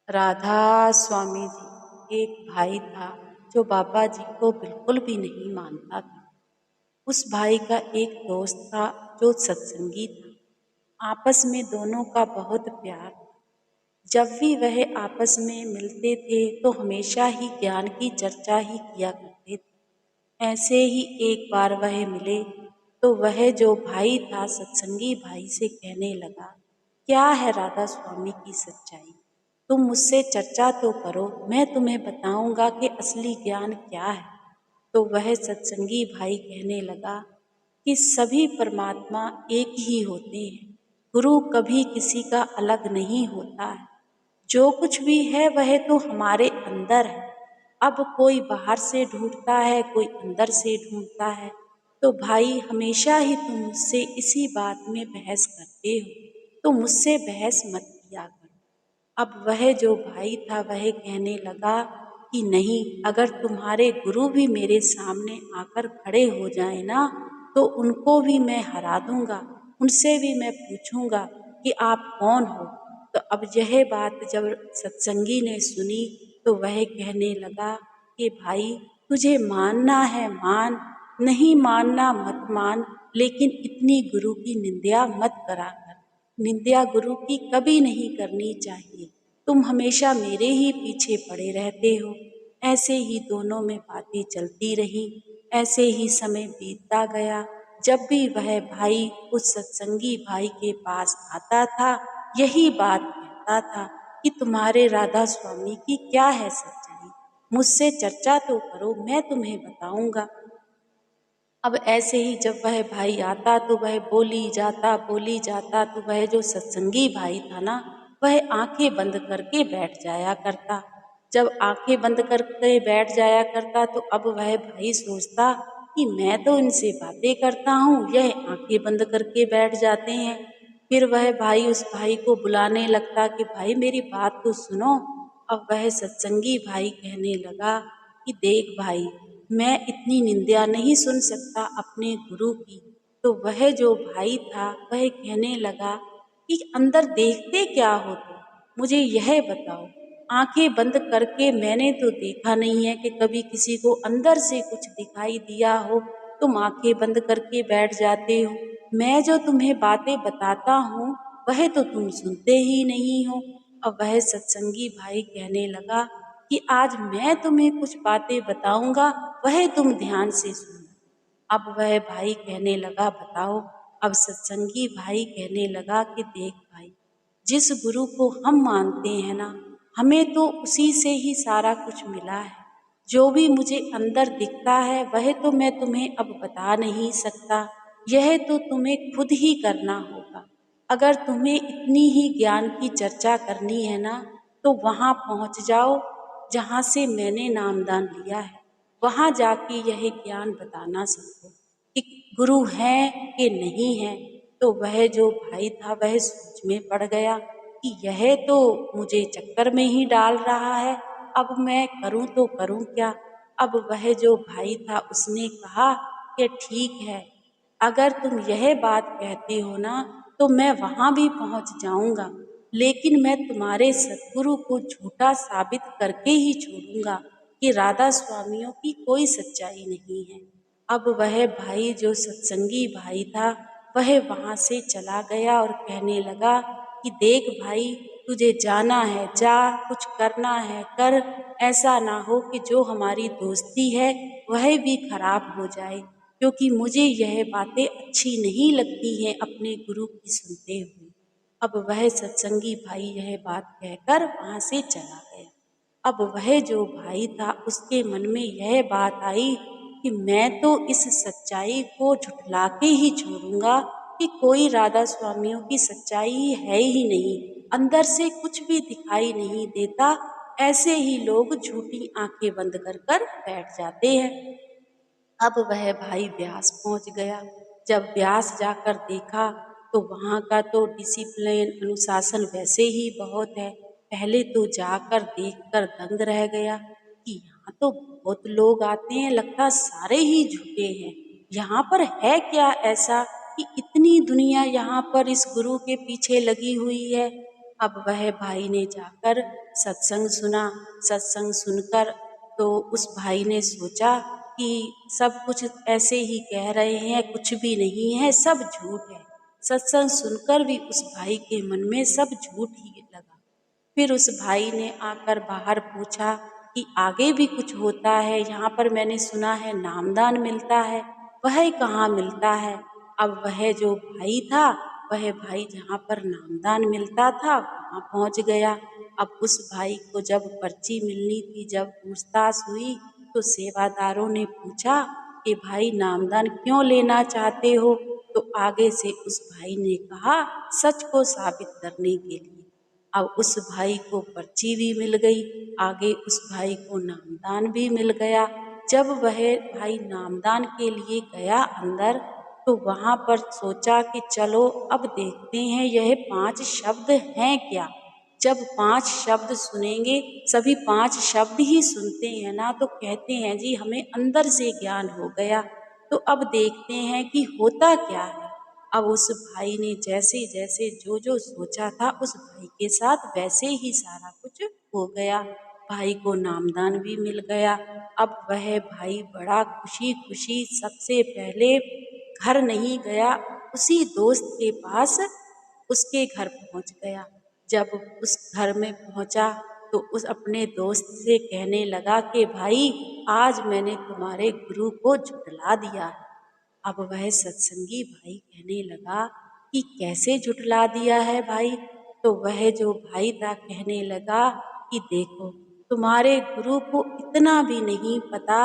राधा स्वामी जी एक भाई था जो बाबा जी को बिल्कुल भी नहीं मानता था। उस भाई का एक दोस्त था जो सत्संगी था। आपस में दोनों का बहुत प्यार था। जब भी वह आपस में मिलते थे तो हमेशा ही ज्ञान की चर्चा ही किया करते थे। ऐसे ही एक बार वह मिले तो वह जो भाई था सत्संगी भाई से कहने लगा, क्या है राधा स्वामी की सच्चाई? तुम मुझसे चर्चा तो करो, मैं तुम्हें बताऊंगा कि असली ज्ञान क्या है। तो वह सत्संगी भाई कहने लगा कि सभी परमात्मा एक ही होते हैं। गुरु कभी किसी का अलग नहीं होता है। जो कुछ भी है वह तो हमारे अंदर है। अब कोई बाहर से ढूंढता है, कोई अंदर से ढूंढता है। तो भाई हमेशा ही तुम मुझसे इसी बात में बहस करते हो, तो मुझसे बहस मत किया करो। अब वह जो भाई था वह कहने लगा कि नहीं, अगर तुम्हारे गुरु भी मेरे सामने आकर खड़े हो जाए ना, तो उनको भी मैं हरा दूंगा। उनसे भी मैं पूछूंगा कि आप कौन हो। तो अब यह बात जब सत्संगी ने सुनी तो वह कहने लगा कि भाई, तुझे मानना है मान, नहीं मानना मत मान, लेकिन इतनी गुरु की निंदा मत करा कर। निंदा गुरु की कभी नहीं करनी चाहिए। तुम हमेशा मेरे ही पीछे पड़े रहते हो। ऐसे ही दोनों में बातें चलती रही। ऐसे ही समय बीतता गया। जब भी वह भाई उस सत्संगी भाई के पास आता था, यही बात कहता था कि तुम्हारे राधा स्वामी की क्या है सच्चाई? मुझसे चर्चा तो करो, मैं तुम्हें बताऊंगा। अब ऐसे ही जब वह भाई आता तो वह बोली जाता तो वह जो सत्संगी भाई था ना, वह आंखें बंद करके बैठ जाया करता। जब आंखें बंद करके बैठ जाया करता तो अब वह भाई सोचता कि मैं तो इनसे बातें करता हूँ, यह आंखें बंद करके बैठ जाते हैं। फिर वह भाई उस भाई को बुलाने लगता कि भाई मेरी बात तो सुनो। अब वह सत्संगी भाई कहने लगा कि देख भाई, मैं इतनी निंदा नहीं सुन सकता अपने गुरु की। तो वह जो भाई था वह कहने लगा कि अंदर देखते क्या हो तुम, मुझे यह बताओ। आंखें बंद करके मैंने तो देखा नहीं है कि कभी किसी को अंदर से कुछ दिखाई दिया हो। तुम आंखें बंद करके बैठ जाते हो। मैं जो तुम्हें बातें बताता हूँ वह तो तुम सुनते ही नहीं हो। अब वह सत्संगी भाई कहने लगा कि आज मैं तुम्हें कुछ बातें बताऊंगा, वह तुम ध्यान से सुनना। अब वह भाई कहने लगा, बताओ। अब सत्संगी भाई कहने लगा कि देख भाई, जिस गुरु को हम मानते हैं ना, हमें तो उसी से ही सारा कुछ मिला है। जो भी मुझे अंदर दिखता है वह तो मैं तुम्हें अब बता नहीं सकता। यह तो तुम्हें खुद ही करना होगा। अगर तुम्हें इतनी ही ज्ञान की चर्चा करनी है ना, तो वहाँ पहुँच जाओ जहाँ से मैंने नामदान लिया है। वहाँ जाके यह ज्ञान बताना सबको कि गुरु हैं कि नहीं हैं। तो वह जो भाई था वह सोच में पड़ गया कि यह तो मुझे चक्कर में ही डाल रहा है। अब मैं करूं तो करूं क्या? अब वह जो भाई था उसने कहा कि ठीक है, अगर तुम यह बात कहते हो ना, तो मैं वहां भी पहुंच जाऊंगा, लेकिन मैं तुम्हारे सद्गुरु को झूठा साबित करके ही छोड़ूंगा कि राधा स्वामियों की कोई सच्चाई नहीं है। अब वह भाई जो सत्संगी भाई था वह वहां से चला गया और कहने लगा कि देख भाई, तुझे जाना है जा, कुछ करना है कर। ऐसा ना हो कि जो हमारी दोस्ती है वह भी खराब हो जाए, क्योंकि मुझे यह बातें अच्छी नहीं लगती हैं अपने गुरु की सुनते हुए। अब वह सत्संगी भाई यह बात कहकर वहां से चला गया। अब वह जो भाई था उसके मन में यह बात आई कि मैं तो इस सच्चाई को झुठला के ही छोड़ूंगा कि कोई राधा स्वामियों की सच्चाई है ही नहीं। अंदर से कुछ भी दिखाई नहीं देता। ऐसे ही लोग झूठी आंखें बंद कर कर बैठ जाते हैं। अब वह भाई ब्यास पहुंच गया। जब ब्यास जाकर देखा तो वहाँ का तो डिसिप्लिन अनुशासन वैसे ही बहुत है। पहले तो जाकर देखकर दंग रह गया कि यहाँ तो बहुत लोग आते हैं, लगता सारे ही झूठे हैं। यहाँ पर है क्या ऐसा कि इतनी दुनिया यहाँ पर इस गुरु के पीछे लगी हुई है? अब वह भाई ने जाकर सत्संग सुना। सत्संग सुनकर तो उस भाई ने सोचा कि सब कुछ ऐसे ही कह रहे हैं, कुछ भी नहीं है, सब झूठ है। सत्संग सुनकर भी उस भाई के मन में सब झूठ ही लगा। फिर उस भाई ने आकर बाहर पूछा कि आगे भी कुछ होता है, यहाँ पर मैंने सुना है नामदान मिलता है, वह कहाँ मिलता है। अब वह जो भाई था, वह भाई जहाँ पर नामदान मिलता था वहाँ पहुँच गया। अब उस भाई को जब पर्ची मिलनी थी, जब पूछताछ हुई, तो सेवादारों ने पूछा कि भाई नामदान क्यों लेना चाहते हो। तो आगे से उस भाई ने कहा सच को साबित करने के लिए। अब उस भाई को पर्ची भी मिल गई, आगे उस भाई को नामदान भी मिल गया। जब वह भाई नामदान के लिए गया अंदर, तो वहाँ पर सोचा कि चलो अब देखते हैं यह 5 शब्द हैं क्या। जब 5 शब्द सुनेंगे, सभी 5 शब्द ही सुनते हैं ना तो कहते हैं जी हमें अंदर से ज्ञान हो गया। तो अब देखते हैं कि होता क्या है। अब उस भाई ने जैसे जैसे जो जो सोचा था उस भाई के साथ वैसे ही सारा कुछ हो गया। भाई को नामदान भी मिल गया। अब वह भाई बड़ा खुशी खुशी सबसे पहले घर नहीं गया, उसी दोस्त के पास उसके घर पहुंच गया। जब उस घर में पहुंचा तो उस अपने दोस्त से कहने लगा कि भाई आज मैंने तुम्हारे गुरु को झुठला दिया है। अब वह सत्संगी भाई कहने लगा कि कैसे झुठला दिया है भाई। तो वह जो भाई था कहने लगा कि देखो तुम्हारे गुरु को इतना भी नहीं पता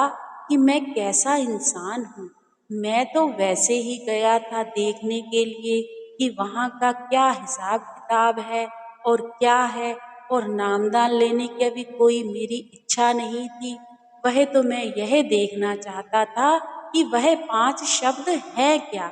कि मैं कैसा इंसान हूँ। मैं तो वैसे ही गया था देखने के लिए कि वहाँ का क्या हिसाब किताब है और क्या है, और नामदान लेने की अभी कोई मेरी इच्छा नहीं थी। वह तो मैं यह देखना चाहता था कि वह 5 शब्द है क्या।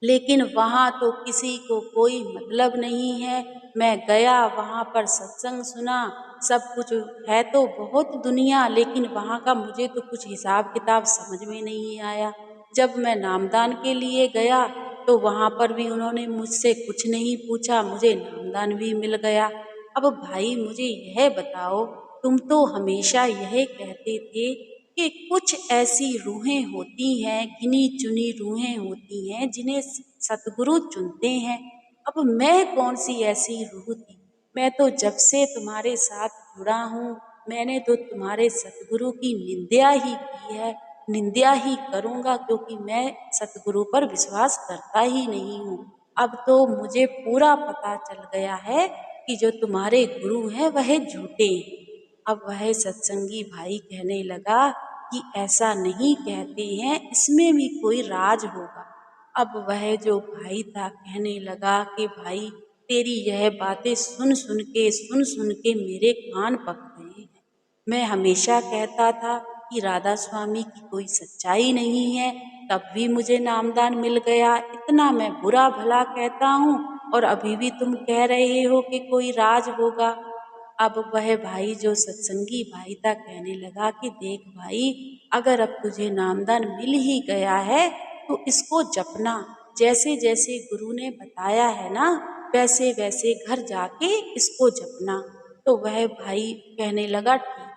लेकिन वहाँ तो किसी को कोई मतलब नहीं है। मैं गया वहाँ पर सत्संग सुना, सब कुछ है तो बहुत दुनिया, लेकिन वहाँ का मुझे तो कुछ हिसाब किताब समझ में नहीं आया। जब मैं नामदान के लिए गया तो वहाँ पर भी उन्होंने मुझसे कुछ नहीं पूछा, मुझे नामदान भी मिल गया। अब भाई मुझे यह बताओ, तुम तो हमेशा यह कहते थे कि कुछ ऐसी रूहें होती हैं, गिनी चुनी रूहें होती हैं जिन्हें सतगुरु चुनते हैं। अब मैं कौन सी ऐसी रूह थी। मैं तो जब से तुम्हारे साथ जुड़ा हूँ, मैंने तो तुम्हारे सतगुरु की निंदा ही की है, निंदा ही करूँगा, क्योंकि मैं सतगुरु पर विश्वास करता ही नहीं हूँ। अब तो मुझे पूरा पता चल गया है कि जो तुम्हारे गुरु हैं वह झूठे हैं। अब वह सत्संगी भाई कहने लगा कि ऐसा नहीं कहते हैं, इसमें भी कोई राज होगा। अब वह जो भाई था कहने लगा कि भाई तेरी यह बातें सुन के मेरे कान पक गए हैं। मैं हमेशा कहता था कि राधा स्वामी की कोई सच्चाई नहीं है, तब भी मुझे नामदान मिल गया। इतना मैं बुरा भला कहता हूँ और अभी भी तुम कह रहे हो कि कोई राज होगा। अब वह भाई जो सत्संगी भाई था कहने लगा कि देख भाई, अगर अब तुझे नामदान मिल ही गया है तो इसको जपना, जैसे जैसे गुरु ने बताया है ना वैसे वैसे घर जाके इसको जपना। तो वह भाई कहने लगा ठीक है।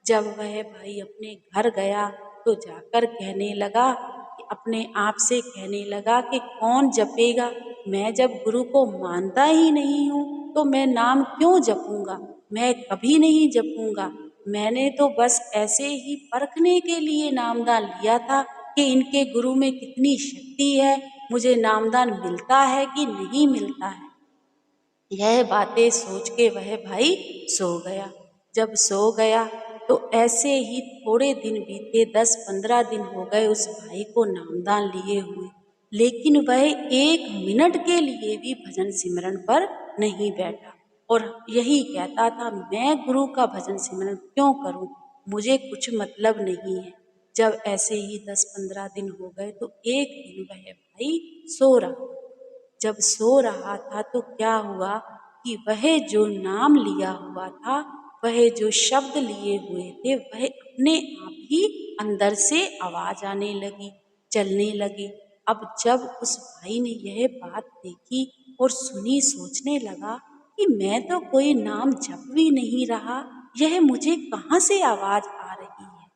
जब वह भाई अपने घर गया तो जाकर कहने लगा कि अपने आप से कहने लगा कि कौन जपेगा, मैं जब गुरु को मानता ही नहीं हूँ तो मैं नाम क्यों जपूंगा, मैं कभी नहीं जपूंगा। मैंने तो बस ऐसे ही परखने के लिए नामदान लिया था कि इनके गुरु में कितनी शक्ति है, मुझे नामदान मिलता है कि नहीं मिलता है। यह बातें सोच के वह भाई सो गया। जब सो गया तो ऐसे ही थोड़े दिन बीते, 10-15 दिन हो गए उस भाई को नामदान लिए हुए, लेकिन वह 1 मिनट के लिए भी भजन सिमरन पर नहीं बैठा और यही कहता था मैं गुरु का भजन सिमरन क्यों करूं, मुझे कुछ मतलब नहीं है। जब ऐसे ही 10-15 दिन हो गए तो एक दिन वह भाई सो रहा। जब सो रहा था तो क्या हुआ कि वह जो नाम लिया हुआ था, वह जो शब्द लिए हुए थे, वह अपने आप ही अंदर से आवाज आने लगी, चलने लगी। अब जब उस भाई ने यह बात देखी और सुनी सोचने लगा कि मैं तो कोई नाम जप भी नहीं रहा, यह मुझे कहाँ से आवाज़ आ रही है।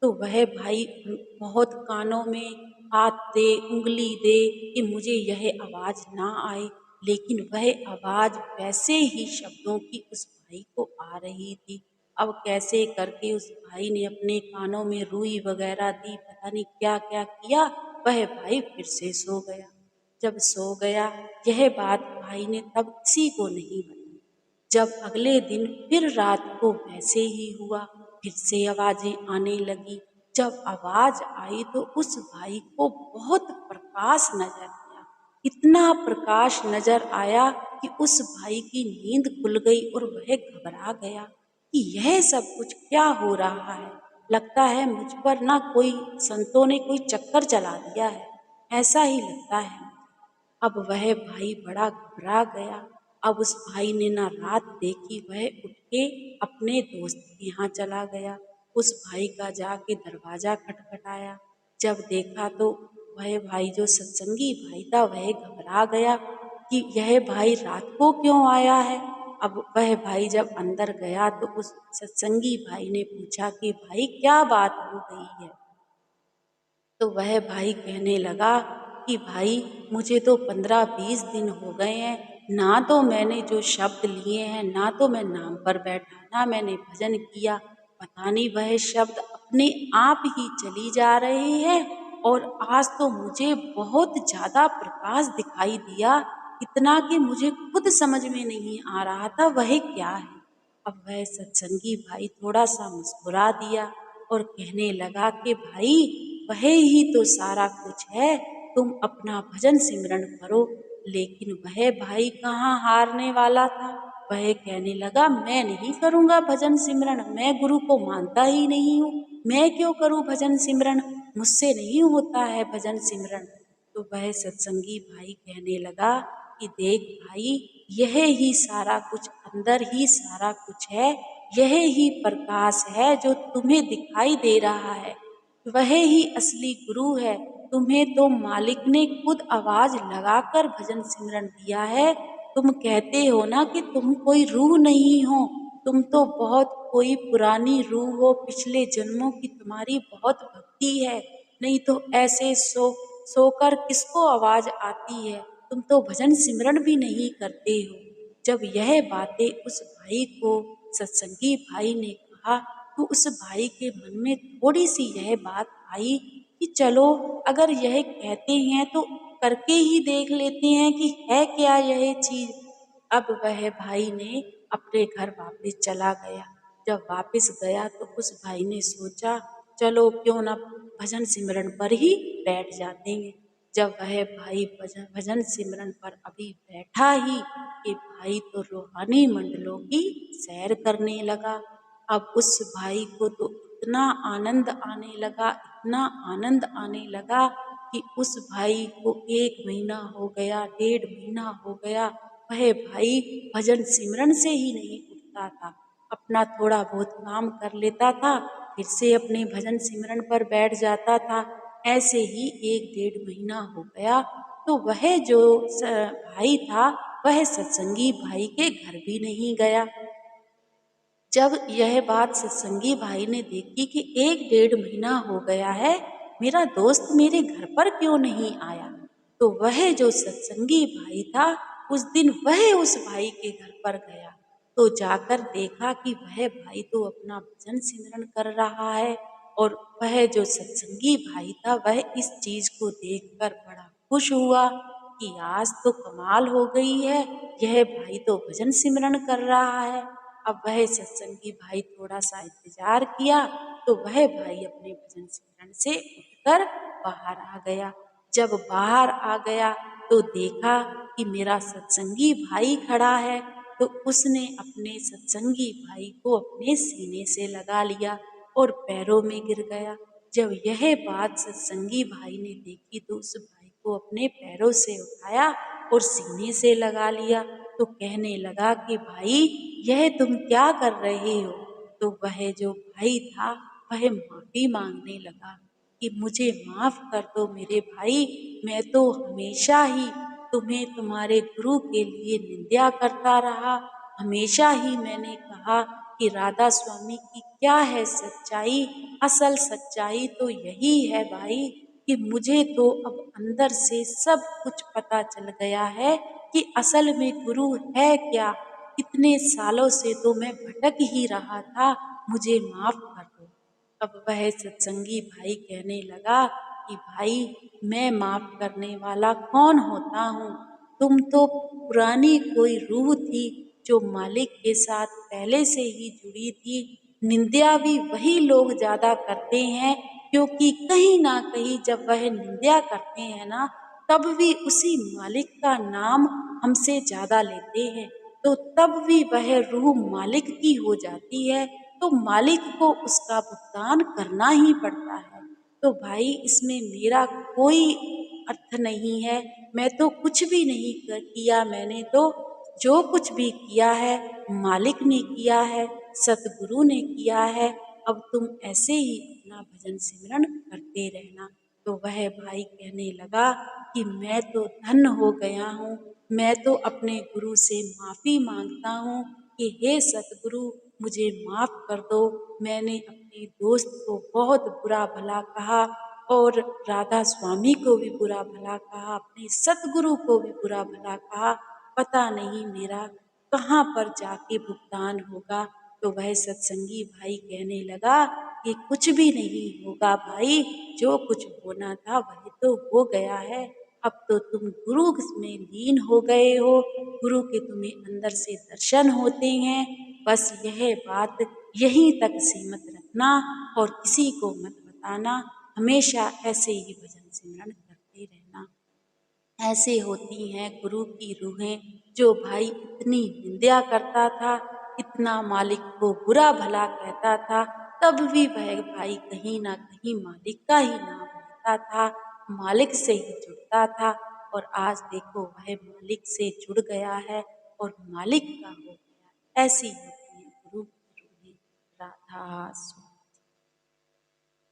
तो वह भाई बहुत कानों में हाथ दे, उँगली दे कि मुझे यह आवाज़ ना आए, लेकिन वह आवाज़ वैसे ही शब्दों की उस भाई को आ रही थी। अब कैसे करके उस भाई ने अपने कानों में रुई वगैरह दी, पता नहीं क्या-क्या किया, वह भाई फिर से सो गया। जब सो गया, यह बात भाई ने तब किसी को नहीं बताई। जब अगले दिन फिर रात को वैसे ही हुआ, फिर से आवाज़ें आने लगी। जब आवाज़ आई तो उस भाई को बहुत प्रकाश नज़र आया। इतना प्रकाश नज़र आया कि उस भाई की नींद खुल गई और वह घबरा गया कि यह सब कुछ क्या हो रहा है। लगता है मुझ पर ना कोई संतों ने कोई चक्कर चला दिया है, ऐसा ही लगता है। अब वह भाई बड़ा घबरा गया। अब उस भाई ने ना रात देखी, वह उठ के अपने दोस्त के यहाँ चला गया। उस भाई का जाके दरवाज़ा खटखटाया। जब देखा तो वह भाई जो सत्संगी भाई था वह घबरा गया कि यह भाई रात को क्यों आया है। अब वह भाई जब अंदर गया तो उस सत्संगी भाई ने पूछा कि भाई क्या बात हो गई है। तो वह भाई कहने लगा कि भाई मुझे तो 15-20 दिन हो गए हैं, ना तो मैंने जो शब्द लिए हैं, ना तो मैं नाम पर बैठा, ना मैंने भजन किया। पता नहीं वह शब्द अपने आप ही चली जा रहे हैं और आज तो मुझे बहुत ज़्यादा प्रकाश दिखाई दिया, इतना कि मुझे खुद समझ में नहीं आ रहा था वह क्या है। अब वह सत्संगी भाई थोड़ा-सा मुस्कुरा दिया और कहने लगा कि भाई वह ही तो सारा कुछ है, तुम अपना भजन सिमरन करो। लेकिन वह भाई कहाँ हारने वाला था। वह कहने लगा मैं नहीं करूँगा भजन सिमरन, मैं गुरु को मानता ही नहीं हूँ, मैं क्यों करूँ भजन सिमरन, मुझसे नहीं होता है भजन सिमरन। तो वह सत्संगी भाई कहने लगा कि देख भाई, यह ही सारा कुछ, अंदर ही सारा कुछ है, यह ही प्रकाश है जो तुम्हें दिखाई दे रहा है, वह ही असली गुरु है। तुम्हें तो मालिक ने खुद आवाज लगाकर भजन सिमरन दिया है। तुम कहते हो ना कि तुम कोई रूह नहीं हो, तुम तो बहुत कोई पुरानी रूह हो, पिछले जन्मों की तुम्हारी बहुत भक्ति है, नहीं तो ऐसे सोकर किसको आवाज आती है। तुम तो भजन सिमरन भी नहीं करते हो। जब यह बातें उस भाई को सत्संगी भाई ने कहा तो उस भाई के मन में थोड़ी सी यह बात आई कि चलो अगर यह कहते हैं तो करके ही देख लेते हैं कि है क्या यह चीज। अब वह भाई ने अपने घर वापस चला गया। जब वापस गया तो उस भाई ने सोचा चलो क्यों ना भजन सिमरन पर ही बैठ जाते हैं। जब वह भाई भजन भजन सिमरन पर अभी बैठा ही कि भाई तो रूहानी मंडलों की सैर करने लगा। अब उस भाई को तो इतना आनंद आने लगा, इतना आनंद आने लगा कि उस भाई को 1 महीना हो गया, 1.5 महीना हो गया, वह भाई भजन सिमरन से ही नहीं उठता था। अपना थोड़ा बहुत काम कर लेता था, फिर से अपने भजन सिमरन पर बैठ जाता था। ऐसे ही 1 डेढ़ महीना हो गया, तो वह जो भाई था, वह सत्संगी भाई के घर भी नहीं गया। जब यह बात सत्संगी भाई ने देखी कि 1 डेढ़ महीना हो गया है, मेरा दोस्त मेरे घर पर क्यों नहीं आया, तो वह जो सत्संगी भाई था, उस दिन वह उस भाई के घर पर गया। तो जाकर देखा कि वह भाई तो अपना भजन सिमरन कर रहा है और वह जो सत्संगी भाई था, वह इस चीज को देखकर बड़ा खुश हुआ कि आज तो कमाल हो गई है, यह भाई तो भजन सिमरन कर रहा है। अब वह सत्संगी भाई थोड़ा-सा इंतज़ार किया, तो वह भाई अपने भजन सिमरन से उठकर बाहर आ गया। जब बाहर आ गया, तो देखा कि मेरा सत्संगी भाई खड़ा है, तो उसने अपने सत्संगी भाई को अपने सीने से लगा लिया और पैरों में गिर गया। जब यह बात सत्संगी भाई ने देखी, तो उस भाई को अपने पैरों से उठाया और सीने से लगा लिया, तो कहने लगा कि भाई यह तुम क्या कर रहे हो। तो वह जो भाई था वह माफी मांगने लगा कि मुझे माफ कर दो मेरे भाई, मैं तो हमेशा ही तुम्हें तुम्हारे गुरु के लिए निंदा करता रहा। हमेशा ही मैंने कहा कि राधा स्वामी की क्या है सच्चाई। असल सच्चाई तो यही है भाई कि मुझे तो अब अंदर से सब कुछ पता चल गया है कि असल में गुरु है क्या। इतने सालों से तो मैं भटक ही रहा था, मुझे माफ कर दो। अब वह सत्संगी भाई कहने लगा कि भाई, मैं माफ करने वाला कौन होता हूँ। तुम तो पुरानी कोई रूह थी जो मालिक के साथ पहले से ही जुड़ी थी। निंदा भी वही लोग ज्यादा करते हैं, क्योंकि कहीं ना कहीं जब वह निंदा करते हैं ना, तब भी उसी मालिक का नाम हमसे ज्यादा लेते हैं, तो तब भी वह रूह मालिक की हो जाती है, तो मालिक को उसका भुगतान करना ही पड़ता है। तो भाई, इसमें मेरा कोई अर्थ नहीं है, मैं तो कुछ भी नहीं किया। मैंने तो जो कुछ भी किया है मालिक ने किया है, सतगुरु ने किया है। अब तुम ऐसे ही अपना भजन सिमरन करते रहना। तो वह भाई कहने लगा कि मैं तो धन्य हो गया हूँ, मैं तो अपने गुरु से माफी मांगता हूँ कि हे सतगुरु, मुझे माफ कर दो। मैंने अपने दोस्त को बहुत बुरा भला कहा और राधा स्वामी को भी बुरा भला कहा, अपने सतगुरु को भी बुरा भला कहा। पता नहीं मेरा कहाँ पर जाके भुगतान होगा। तो वह सत्संगी भाई कहने लगा कि कुछ भी नहीं होगा भाई, जो कुछ होना था वही तो हो गया है। अब तो तुम गुरु में लीन हो गए हो, गुरु के तुम्हें अंदर से दर्शन होते हैं। बस यह बात यहीं तक सीमित रखना और किसी को मत बताना। हमेशा ऐसे ही भजन सिमरन करते रहना। ऐसे होती हैं गुरु की रूहें। जो भाई इतनी निंदा करता था, इतना मालिक को बुरा भला कहता था, तब भी वह भाई कहीं ना कहीं मालिक का ही नाम लेता था, मालिक से ही जुड़ता था। और आज देखो, वह मालिक से जुड़ गया है और मालिक का हो गया। ऐसी होती है गुरु की रूहें। राधा